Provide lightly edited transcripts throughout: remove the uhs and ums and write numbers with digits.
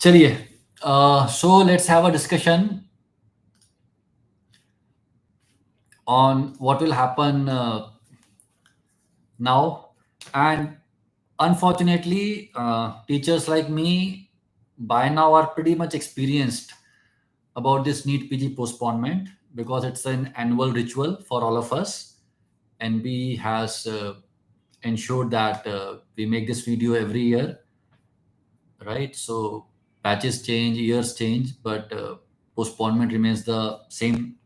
चलिए, so let's have a discussion on what will happen now. And unfortunately, teachers like me by now are pretty much experienced about this NEETPG postponement because it's an annual ritual for all of us. NB has ensured that we make this video every year, right? So patches change, years change, but postponement remains the same.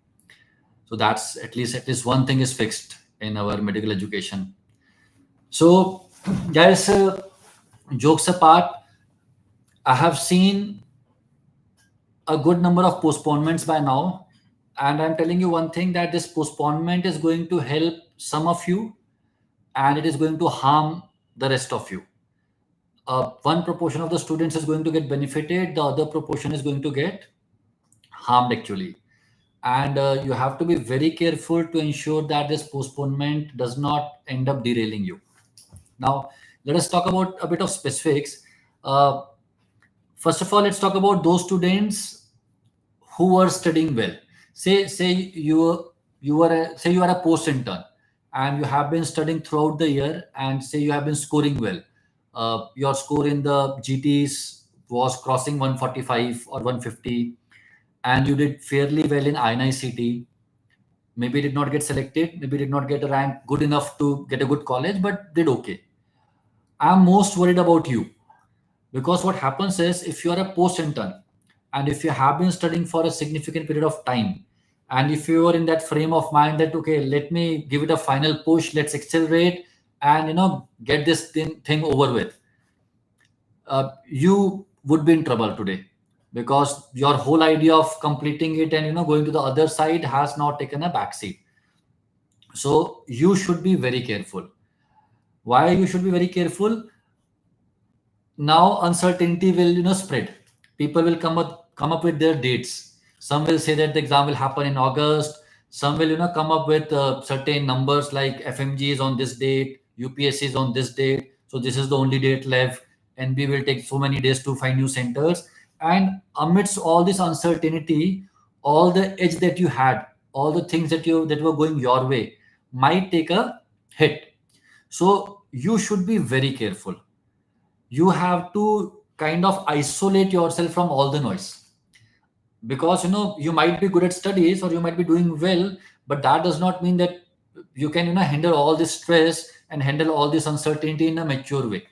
So that's at least one thing is fixed in our medical education. So guys, jokes apart, I have seen a good number of postponements by now, and I'm telling you one thing, that this postponement is going to help some of you and it is going to harm the rest of you. One proportion of the students is going to get benefited, the other proportion is going to get harmed actually. And you have to be very careful to ensure that this postponement does not end up derailing you. Now, let us talk about a bit of specifics. Uh, First of all, let's talk about those students who were studying well. Say say you are a post intern and you have been studying throughout the year, and say you have been scoring well. Your score in the GTs was crossing 145 or 150, and you did fairly well in INICT. Maybe did not get selected, maybe did not get a rank good enough to get a good college, but did okay. I'm most worried about you, because what happens is, if you are a post intern and if you have been studying for a significant period of time, and if you are in that frame of mind that okay, let me give it a final push, let's accelerate and get this thing over with, you would be in trouble today, because your whole idea of completing it and going to the other side has now taken a backseat. So you should be very careful. Why you should be very careful? Now uncertainty will spread. People will come up with their dates. Some will say that the exam will happen in August. Some will come up with certain numbers like FMG is on this date, UPSC is on this date, so this is the only date left. NB will take so many days to find new centers. And amidst all this uncertainty, all the edge that you had, all the things that were going your way might take a hit. So you should be very careful. You have to kind of isolate yourself from all the noise, because you might be good at studies or you might be doing well, but that does not mean that you can handle all this stress and handle all this uncertainty in a mature way.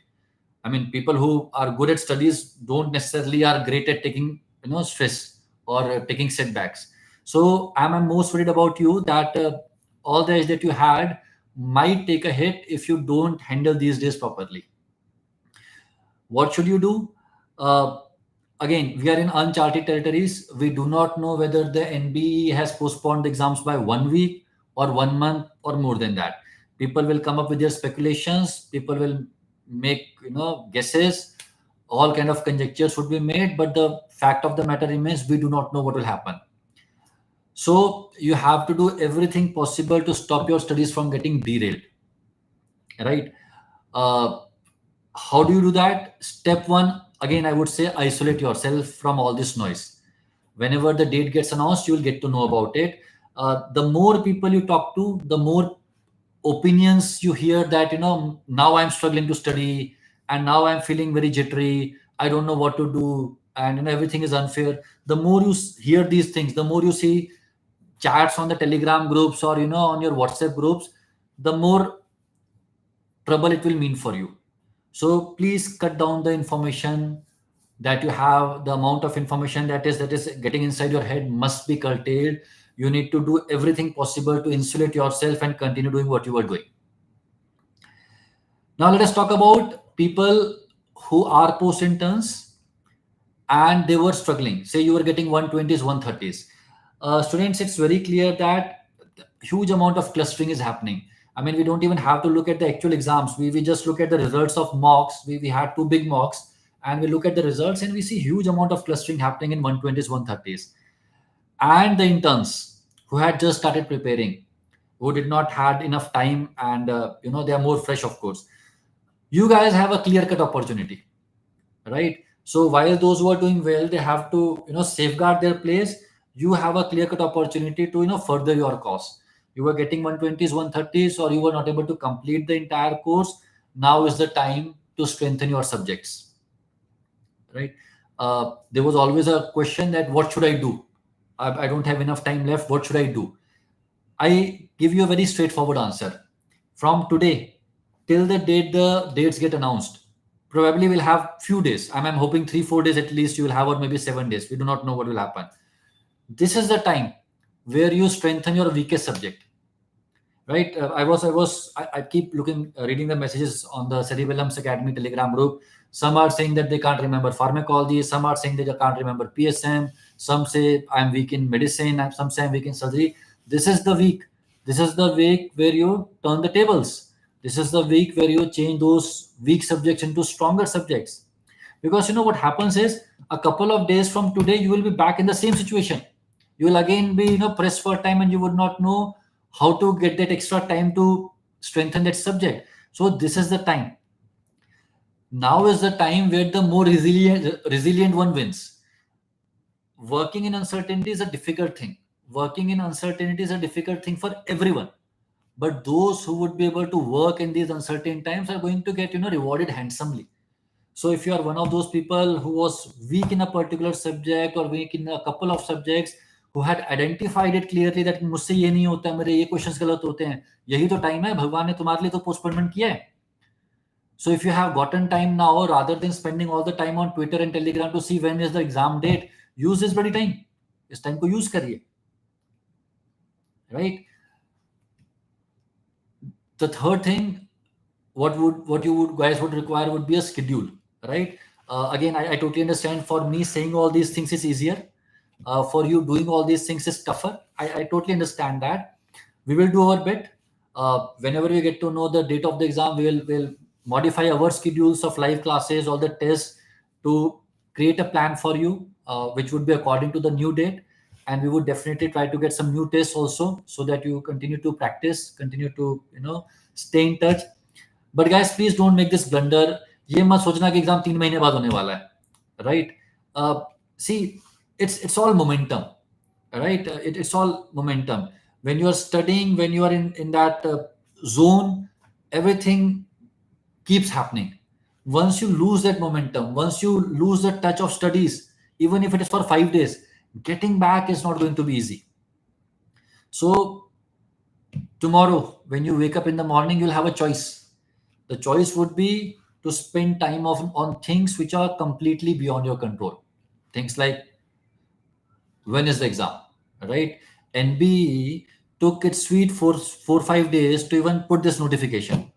I mean, people who are good at studies don't necessarily are great at taking stress or taking setbacks. So I'm most worried about you, that all the edge that you had might take a hit if you don't handle these days properly. What should you do? Uh, Again, we are in uncharted territories. We do not know whether the NBE has postponed the exams by 1 week or 1 month or more than that. People will come up with their speculations. People will make guesses. All kind of conjectures would be made, but the fact of the matter remains, we do not know what will happen. So you have to do everything possible to stop your studies from getting derailed, right? Uh, how do you do that? Step one, again, I would say isolate yourself from all this noise. Whenever the date gets announced, you will get to know about it. The more people you talk to, the more opinions you hear, that now I'm struggling to study, and now I'm feeling very jittery, I don't know what to do, and everything is unfair. The more you hear these things, the more you see chats on the Telegram groups or on your WhatsApp groups, the more trouble it will mean for you. So please cut down the information that you have. The amount of information that is getting inside your head must be curtailed. You need to do everything possible to insulate yourself and continue doing what you are doing. Now let us talk about people who are post interns and they were struggling. Say you were getting 120s, 130s. Students, it's very clear that huge amount of clustering is happening. I mean, we don't even have to look at the actual exams. We just look at the results of mocks. We had two big mocks, and we look at the results and we see huge amount of clustering happening in 120s, 130s. And the interns who had just started preparing, who did not had enough time, and they are more fresh, of course. You guys have a clear cut opportunity, right? So while those who are doing well, they have to safeguard their place. You have a clear cut opportunity to further your course. You were getting 120s, 130s, or you were not able to complete the entire course. Now is the time to strengthen your subjects, right? There was always a question that what should I do? I don't have enough time left. What should I do? I give you a very straightforward answer. From today till the date the dates get announced, probably we'll have few days. I'm hoping 3 4 days at least you will have, or maybe 7 days. We do not know what will happen. This is the time where you strengthen your weakest subject, right? I keep looking, reading the messages on the Cerebellum's Academy Telegram group. Some are saying that they can't remember pharmacology. Some are saying they can't remember PSM. Some say I'm weak in medicine. And some say I'm weak in surgery. This is the week. This is the week where you turn the tables. This is the week where you change those weak subjects into stronger subjects. Because what happens is, a couple of days from today, you will be back in the same situation. You will again be pressed for time, and you would not know how to get that extra time to strengthen that subject. So this is the time. Now is the time where the more resilient one wins. Working in uncertainty is a difficult thing. Working in uncertainty is a difficult thing for everyone. But those who would be able to work in these uncertain times are going to get rewarded handsomely. So if you are one of those people who was weak in a particular subject or weak in a couple of subjects, who had identified it clearly that मुझसे ये नहीं होता है, मेरे ये questions गलत होते हैं, यही तो टाइम है, भगवान ने तुम्हारे लिए तो पोस्टपोनमेंट किया है. So if you have gotten time now, rather than spending all the time on Twitter and Telegram to see when is the exam date, use this bloody time. इस time को use करिए, right? The third thing, what you would guys would require would be a schedule, right? Again, I totally understand. For me, saying all these things is easier. For you, doing all these things is tougher. I totally understand that. We will do our bit. Whenever we get to know the date of the exam, we'll modify our schedules of live classes, all the tests, to create a plan for you, which would be according to the new date. And we would definitely try to get some new tests also, so that you continue to practice, continue to stay in touch. But guys, please don't make this blunder. ये मत सोचना कि exam 3 महीने बाद होने वाला है, right? See, it's all momentum, right? It's all momentum. When you are studying, when you are in that zone, everything keeps happening. Once you lose that momentum, once you lose the touch of studies, even if it is for 5 days, getting back is not going to be easy. So tomorrow, when you wake up in the morning, you'll have a choice. The choice would be to spend time on things which are completely beyond your control. Things like, when is the exam, right? NBE took its sweet 4 5 days to even put this notification.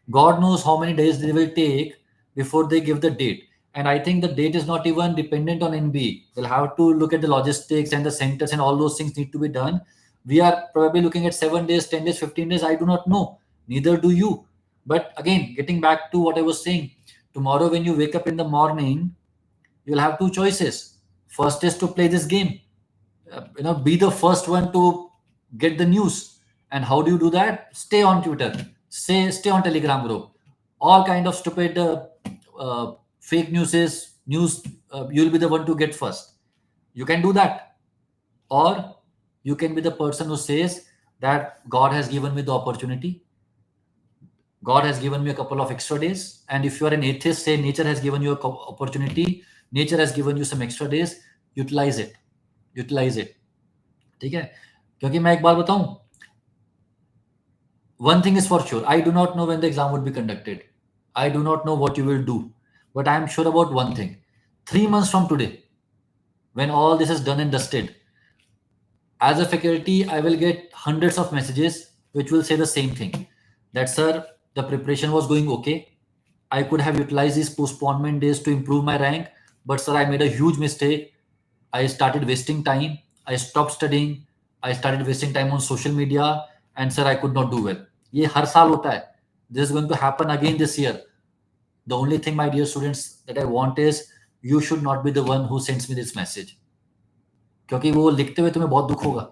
God knows how many days they will take before they give the date. And I think the date is not even dependent on NBE. They'll have to look at the logistics and the centers, and all those things need to be done. We are probably looking at 7 days, 10 days, 15 days. I do not know. Neither do you. But again, getting back to what I was saying, tomorrow when you wake up in the morning, you'll have two choices. First is to play this game. Be the first one to get the news. And how do you do that? Stay on Twitter. Stay on Telegram group. All kind of stupid fake news. You'll be the one to get first. You can do that. Or you can be the person who says that God has given me the opportunity. God has given me a couple of extra days. And if you are an atheist, say nature has given you an opportunity. Nature has given you some extra days. Utilize it. ठीक है? क्योंकि मैं एक बात बताऊं, one thing is for sure, I do not know when the exam would be conducted. I do not know what you will do. But I am sure about one thing. 3 months from today, when all this is done and dusted, as a faculty, I will get hundreds of messages which will say the same thing. That, sir, the preparation was going okay. I could have utilized these postponement days to improve my rank. But sir, I made a huge mistake. I started wasting time. I stopped studying. I started wasting time on social media. And sir, I could not do well. ये हर साल होता है. This is going to happen again this year. The only thing, my dear students, that I want is you should not be the one who sends me this message. क्योंकि वो लिखते हुए तुम्हें बहुत दुख होगा.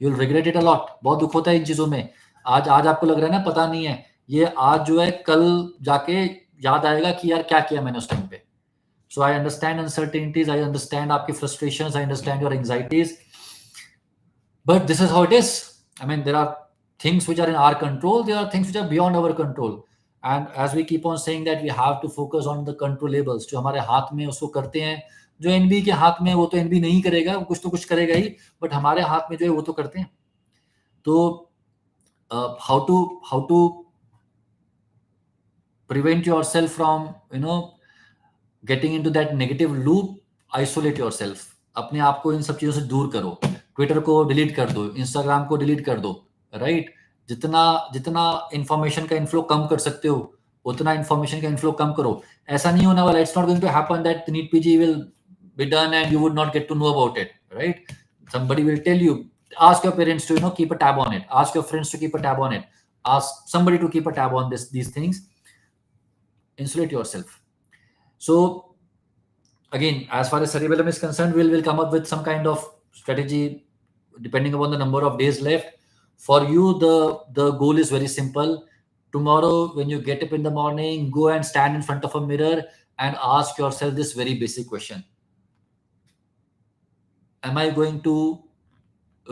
You'll regret it a lot. बहुत दुख होता है इन चीजों में. आज आपको लग रहा है ना, पता नहीं है. ये आज जो है, कल जाके याद आएगा कि यार क्या किया मैंने उस टाइम पे. So I understand uncertainties, I understand आपकी frustrations, I understand your anxieties, but this is how it is. I mean, there are things which are in our control, there are things which are beyond our control, and as we keep on saying that we have to focus on the controllables, जो हमारे हाथ में उसको करते हैं. जो NB के हाथ में वो तो एनबी नहीं करेगा, वो कुछ तो कुछ करेगा ही, बट हमारे हाथ में जो है वो तो करते हैं. तो how to prevent yourself from getting into that negative loop. Isolate yourself. अपने आप को इन सब चीजों से दूर करो. ट्विटर को डिलीट कर दो, इंस्टाग्राम को डिलीट कर दो, राइट. जितना जितना इंफॉर्मेशन का इन्फ्लो कम कर सकते हो उतना इंफॉर्मेशन का इन्फ्लो कम करो. ऐसा नहीं होने वाला. It's not going to happen that NEET PG will be done and you would not get to know about it, right? Somebody will tell you. Ask your parents to keep a tab on it. Ask your friends to keep a tab on it. Ask somebody to keep a tab on these things. Insulate yourself. So again, as far as cerebellum is concerned, we'll come up with some kind of strategy depending upon the number of days left. For you, the goal is very simple. Tomorrow when you get up in the morning, go and stand in front of a mirror and ask yourself this very basic question: am I going to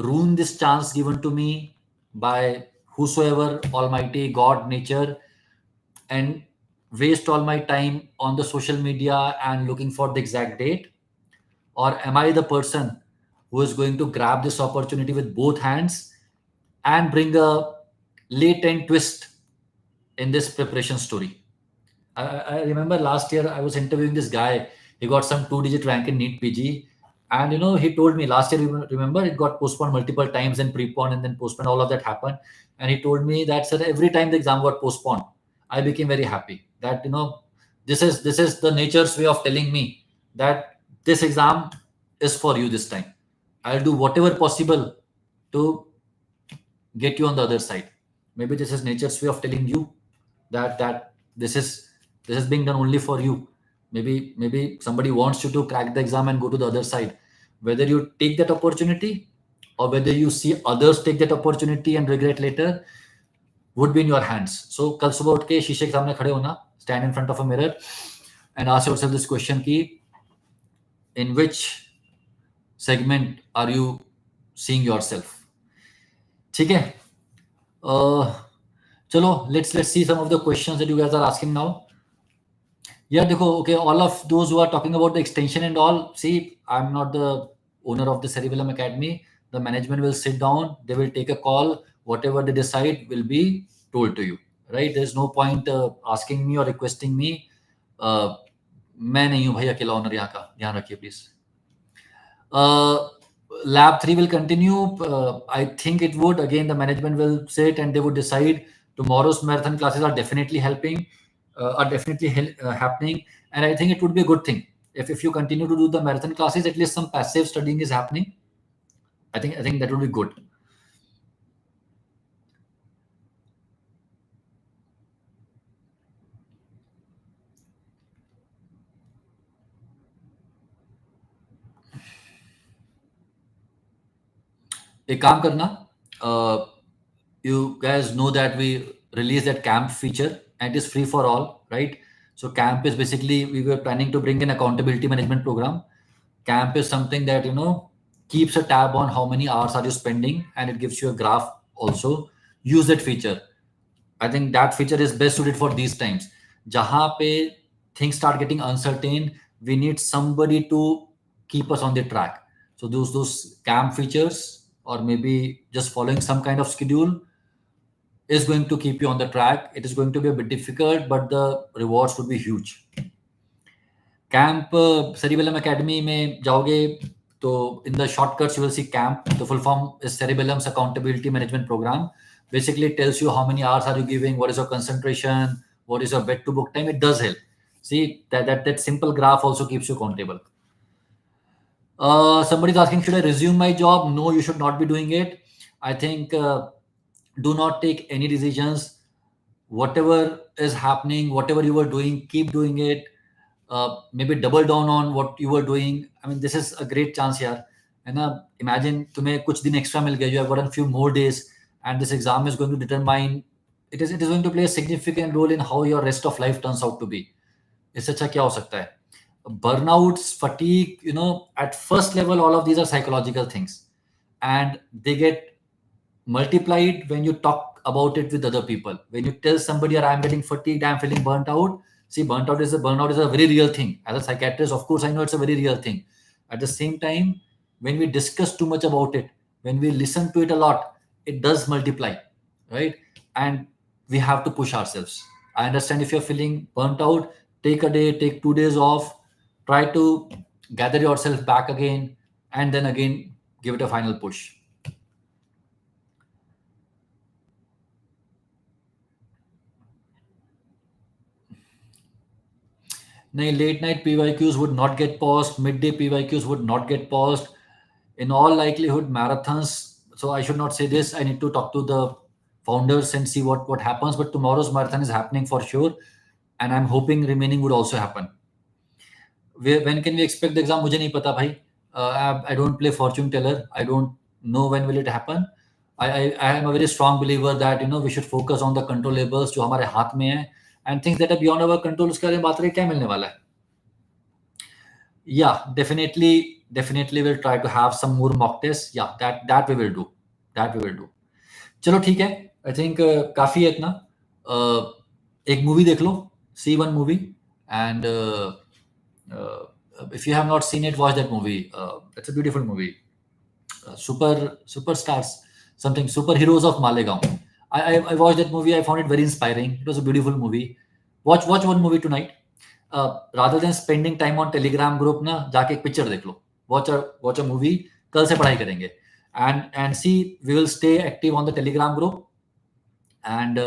ruin this chance given to me by whosoever, almighty God, nature, and waste all my time on the social media and looking for the exact date? Or am I the person who is going to grab this opportunity with both hands and bring a latent twist in this preparation story? I remember last year I was interviewing this guy. He got some 2-digit rank in NEETPG. And he told me last year, remember, it got postponed multiple times and preponed and then postponed. All of that happened. And he told me that, sir, every time the exam got postponed, I became very happy that, this is the nature's way of telling me that this exam is for you this time. I'll do whatever possible to get you on the other side. Maybe this is nature's way of telling you that this is being done only for you. Maybe somebody wants you to crack the exam and go to the other side. Whether you take that opportunity or whether you see others take that opportunity and regret later would be in your hands. So कल सुबह उठ के शीशे के सामने खड़े होना, stand in front of a mirror and ask yourself this question कि in which segment are you seeing yourself? ठीक है. चलो, let's see some of the questions that you guys are asking now. Yeah, देखो, okay, all of those who are talking about the extension and all, see, I'm not the owner of the Cerebellum Academy. The management will sit down, they will take a call, whatever they decide will be told to you, right? There's no point asking me or requesting me. मैं नहीं हूँ भाई अकेला owner यहाँ का, ध्यान रखिए please. Lab 3 will continue. I think it would. Again, the management will sit and they would decide. Tomorrow's marathon classes are definitely happening, and I think it would be a good thing if you continue to do the marathon classes. At least some passive studying is happening. I think that would be good. एक काम करना, you guys know that we released that camp feature and it is free for all, right? So camp is basically, we were planning to bring an accountability management program. Camp is something that keeps a tab on how many hours are you spending and it gives you a graph also. Use that feature. I think that feature is best suited for these times. Jahan pe things start getting uncertain, we need somebody to keep us on the track. So those camp features or maybe just following some kind of schedule is going to keep you on the track. It is going to be a bit difficult, but the rewards would be huge. Camp Cerebellum Academy में जाओगे तो in the shortcuts you will see camp. The full form is Cerebellum's Accountability Management Program. Basically it tells you how many hours are you giving, what is your concentration, what is your bed to book time. It does help. See that simple graph also keeps you accountable. Somebody's asking, should I resume my job? No, you should not be doing it. I think do not take any decisions. Whatever is happening, whatever you were doing, keep doing it. Maybe double down on what you were doing. I mean, this is a great chance here. And imagine तुम्हें कुछ दिन extra मिल गया. You have gotten few more days, and this exam is going to determine. It is going to play a significant role in how your rest of life turns out to be. इससे अच्छा क्या हो सकता है? burnouts, fatigue, at first level, all of these are psychological things, and they get multiplied when you talk about it with other people. When you tell somebody, I'm getting fatigued, I'm feeling burnt out. See, burnout is a very real thing. As a psychiatrist, of course, I know it's a very real thing. At the same time, when we discuss too much about it, when we listen to it a lot, it does multiply, right? And we have to push ourselves. I understand if you're feeling burnt out, take a day, take 2 days off, try to gather yourself back again, and then again give it a final push. No, late night PYQs would not get paused. Midday PYQs would not get paused. In all likelihood, marathons. So I should not say this. I need to talk to the founders and see what happens. But tomorrow's marathon is happening for sure, and I'm hoping remaining would also happen. When can we expect the exam? मुझे नहीं पता भाई. I don't play fortune teller. I don't know when will it happen. I am a very strong believer that we should focus on the controllables जो हमारे हाथ में है, and things that are beyond our control उसके बारे में बात रही क्या मिलने वाला है. Yeah, definitely we'll try to have some more mock tests. Yeah, that we will do. That we will do. चलो ठीक है. I think काफी है इतना. एक मूवी देख लो. See one movie, and if you have not seen it, watch that movie. It's a beautiful movie. Superstars, something superheroes of Malegaon. I watched that movie. I found it very inspiring. It was a beautiful movie. Watch one movie tonight. Rather than spending time on Telegram group ना जाके एक picture देख लो. Watch a movie. कल से पढ़ाई करेंगे. And see, we will stay active on the Telegram group, and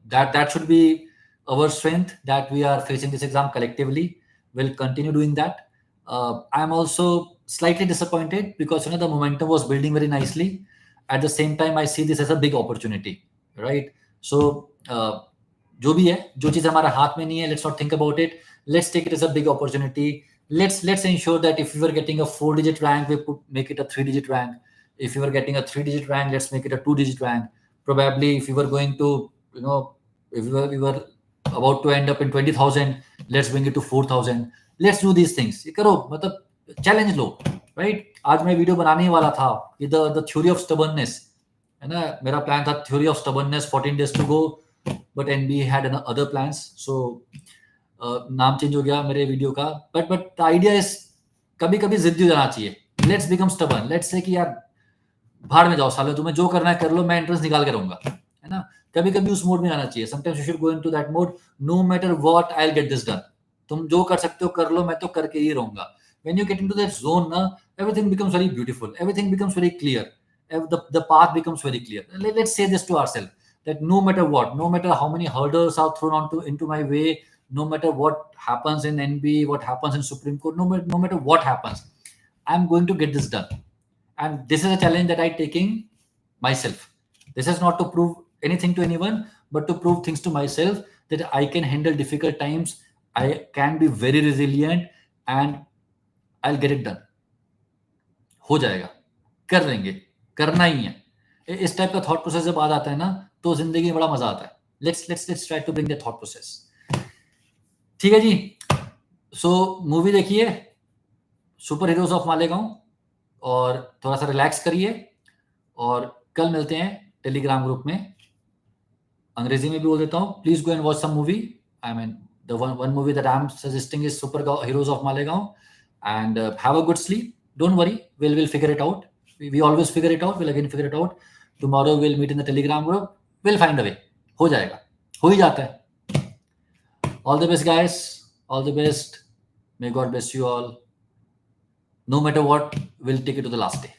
that should be our strength, that we are facing this exam collectively. We'll continue doing that. I'm also slightly disappointed because the momentum was building very nicely. At the same time, I see this as a big opportunity, right? So जो भी है, जो चीज हमारे हाथ में नहीं है, let's not think about it. Let's take it as a big opportunity. Let's ensure that if we were getting a 4-digit rank, we make it a 3-digit rank. If we were getting a 3-digit rank, let's make it a 2-digit rank. Probably if we were going to, if we were about to end up in 20,000, let's bring it to 4,000. Let's do these things. ये करो, मतलब challenge लो, right? आज मैं video बनाने ही वाला था कि the theory of stubbornness, है ना? मेरा प्लान था theory of stubbornness, 14 days to go, but NBA had other plans, so नाम चेंज हो गया मेरे वीडियो का. But the idea is कभी कभी जिद्दी हो जाना चाहिए. Let's become stubborn. Let's say कि यार भाड़ में जाओ साले, तुम्हें जो करना है कर लो, मैं एंट्रेंस निकाल के रहूंगा, है ना? कभी कभी उस मोड में आना चाहिए. Sometimes you should go into that mode. No matter what, I'll get this done. तुम जो कर सकते हो कर लो, मैं तो करके ही रहूंगा. When you get into that zone, na, everything becomes very beautiful. Everything becomes very clear. The path becomes very clear. Let's say this to ourselves, that no matter what, no matter how many hurdles are thrown into my way, no matter what happens in NB, what happens in Supreme Court, no matter what happens, I'm going to get this done. And this is a challenge that I'm taking myself. This is not to prove anything to anyone, but to prove things to myself, that I can handle difficult times. I can be very resilient, and I'll get it done. हो जाएगा, कर लेंगे, करना ही है. इस type का thought process जब आ जाता है ना, तो जिंदगी में बड़ा मजा आता है. Let's try to bring that thought process. ठीक है जी. सो मूवी देखिए सुपर हीरोज ऑफ मालेगांव, और थोड़ा सा रिलैक्स करिए, और कल मिलते हैं टेलीग्राम ग्रुप में. अंग्रेजी में भी बोल देता हूँ. Please go and watch some movie. I mean the one movie that I'm suggesting is Super Heroes of Malegaon, and have a good sleep. Don't worry, we'll figure it out. We always figure it out. We'll again figure it out. Tomorrow we'll meet in the Telegram group. We'll find a way. हो जाएगा, हो ही जाता है. All the best guys, all the best. May God bless you all. No matter what, we'll take it to the last day.